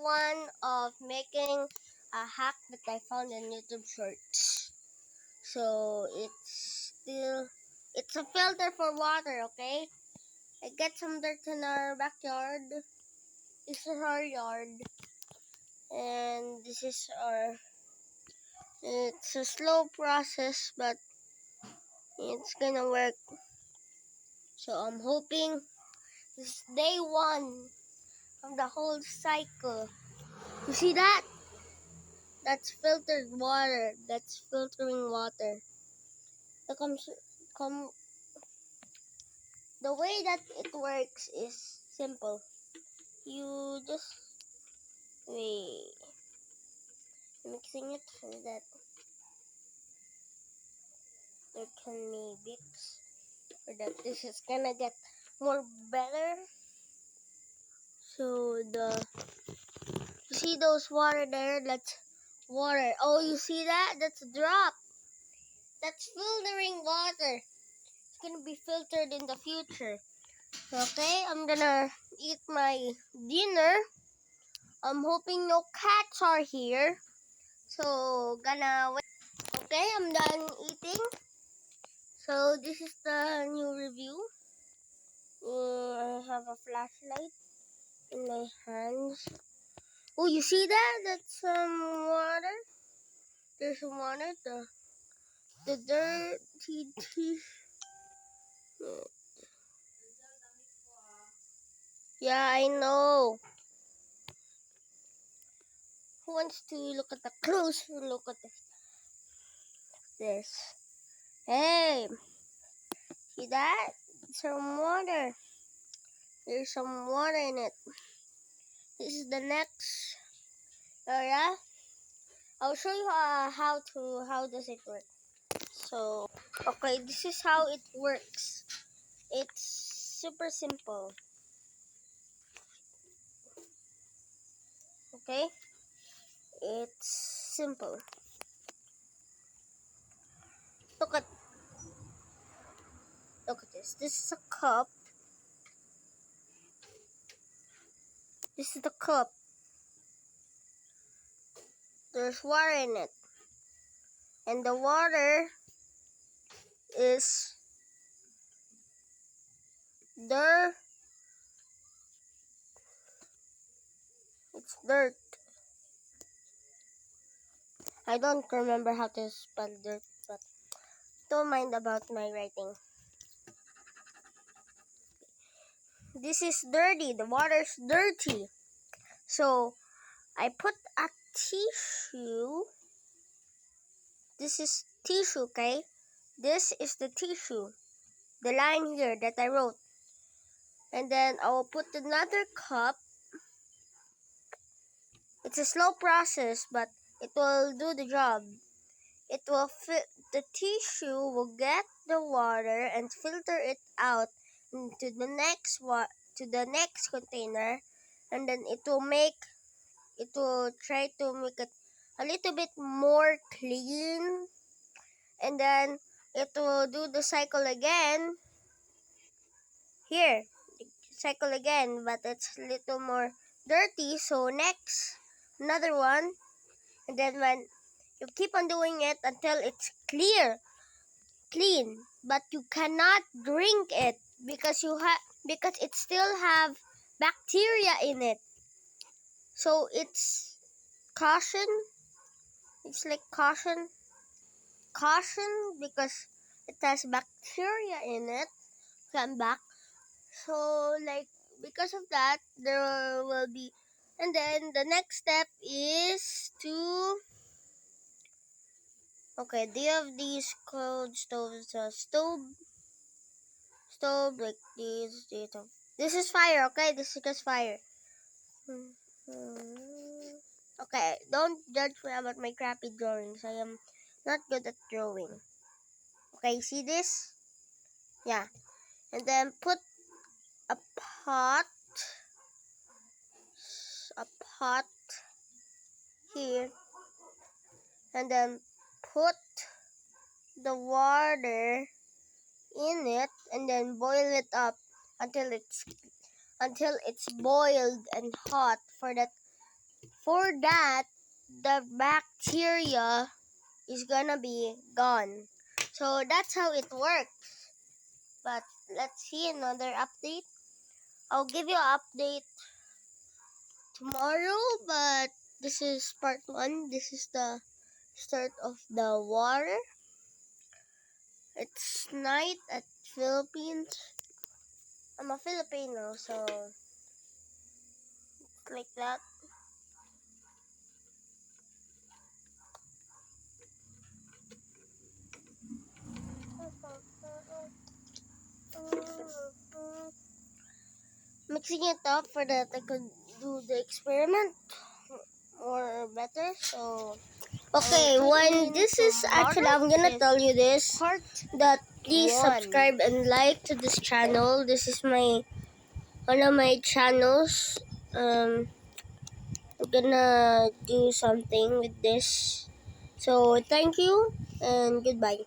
one of making a hack that I found in YouTube Shorts. So it's a filter for water, okay? I get some dirt in our backyard. This is our yard, and it's a slow process, but it's gonna work. So I'm hoping this is day one of the whole cycle. You see that? That's filtered water. That's filtering water. The com the way that it works is simple. You just wait, mixing it so that there can be bits, or that this is gonna get more better. So you see those water there? That's water. Oh, you see that? That's a drop. That's filtering water. It's gonna be filtered in the future. Okay, I'm gonna eat my dinner. I'm hoping no cats are here. So, gonna wait. Okay, I'm done eating. So, this is the new review. I have a flashlight in my hands. Oh, you see that? That's some water. There's some water. The dirty teeth. Yeah, I know. Who wants to look at the closer look at this? Hey, see that? Some water. There's some water in it. This is the next area. I'll show you how does it work. So, okay, this is how it works. It's super simple. Okay? It's simple. Look at this. This is a cup. This is the cup. There's water in it. And the water is dirt. It's dirt. I don't remember how to spell dirt, but don't mind about my writing. This is dirty. The water's dirty. So I put a tissue. This is tissue, okay? This is the tissue. The line here that I wrote. And then I will put another cup. It's a slow process, but it will do the job. It will the tissue will get the water and filter it out into the next container, and then it will try to make it a little bit more clean, and then it will do the cycle again. Here, cycle again, but it's a little more dirty. So next, another one, and then when you keep on doing it until it's clean, but you cannot drink it because because it still have bacteria in it. So it's caution. It's like caution because it has bacteria in it. Come back. So like because of that there will be, and then the next step is to do you have these cold stoves? Stove like these. This is fire, okay? This is just fire. Okay, don't judge me about my crappy drawings. I am not good at drawing. Okay, see this? Yeah. And then put a pot, a pot here, and then put the water in it, and then boil it up until it's boiled and hot for that For that, the bacteria is gonna be gone. So that's how it works. But let's see another update. I'll give you an update tomorrow, but this is part 1. This is the start of the water. It's night at Philippines. I'm a Filipino, so it's like that. Mixing it up for that I could do the experiment more better. So okay, when this is actually, I'm gonna tell you this, that please subscribe and like to this channel. This is one of my channels. I'm gonna do something with this. So thank you and goodbye.